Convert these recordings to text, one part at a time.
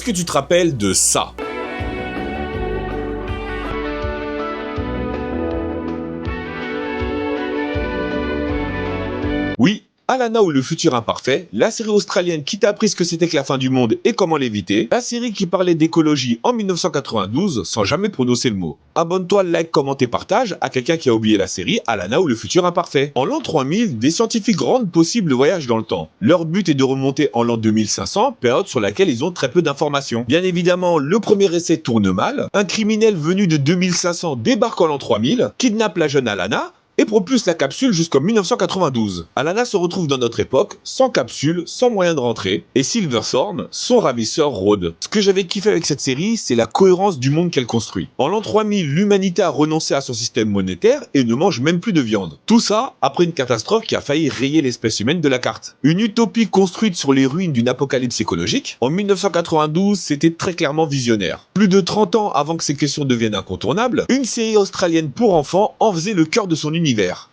Est-ce que tu te rappelles de ça? Oui, Alana ou le futur imparfait, la série australienne qui t'a appris ce que c'était que la fin du monde et comment l'éviter, la série qui parlait d'écologie en 1992 sans jamais prononcer le mot. Abonne-toi, like, commente et partage à quelqu'un qui a oublié la série Alana ou le futur imparfait. En l'an 3000, des scientifiques rendent possible le voyage dans le temps. Leur but est de remonter en l'an 2500, période sur laquelle ils ont très peu d'informations. Bien évidemment, le premier essai tourne mal, un criminel venu de 2500 débarque en l'an 3000, kidnappe la jeune Alana, et propulse la capsule jusqu'en 1992. Alana se retrouve dans notre époque, sans capsule, sans moyen de rentrer, et Silverthorne, son ravisseur, rôde. Ce que j'avais kiffé avec cette série, c'est la cohérence du monde qu'elle construit. En l'an 3000, l'humanité a renoncé à son système monétaire et ne mange même plus de viande. Tout ça après une catastrophe qui a failli rayer l'espèce humaine de la carte. Une utopie construite sur les ruines d'une apocalypse écologique. En 1992, c'était très clairement visionnaire. Plus de 30 ans avant que ces questions deviennent incontournables, une série australienne pour enfants en faisait le cœur de son univers.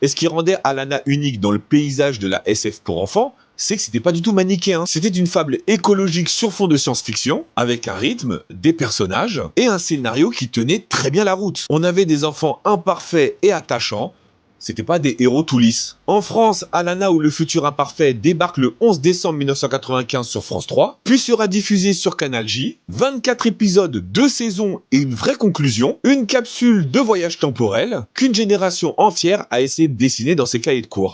Et ce qui rendait Alana unique dans le paysage de la SF pour enfants, c'est que c'était pas du tout manichéen. C'était une fable écologique sur fond de science-fiction, avec un rythme, des personnages, et un scénario qui tenait très bien la route. On avait des enfants imparfaits et attachants, c'était pas des héros tout lisses. En France, Alana ou le futur imparfait débarque le 11 décembre 1995 sur France 3, puis sera diffusé sur Canal J, 24 épisodes, 2 saisons et une vraie conclusion, une capsule de voyage temporel qu'une génération entière a essayé de dessiner dans ses cahiers de cours.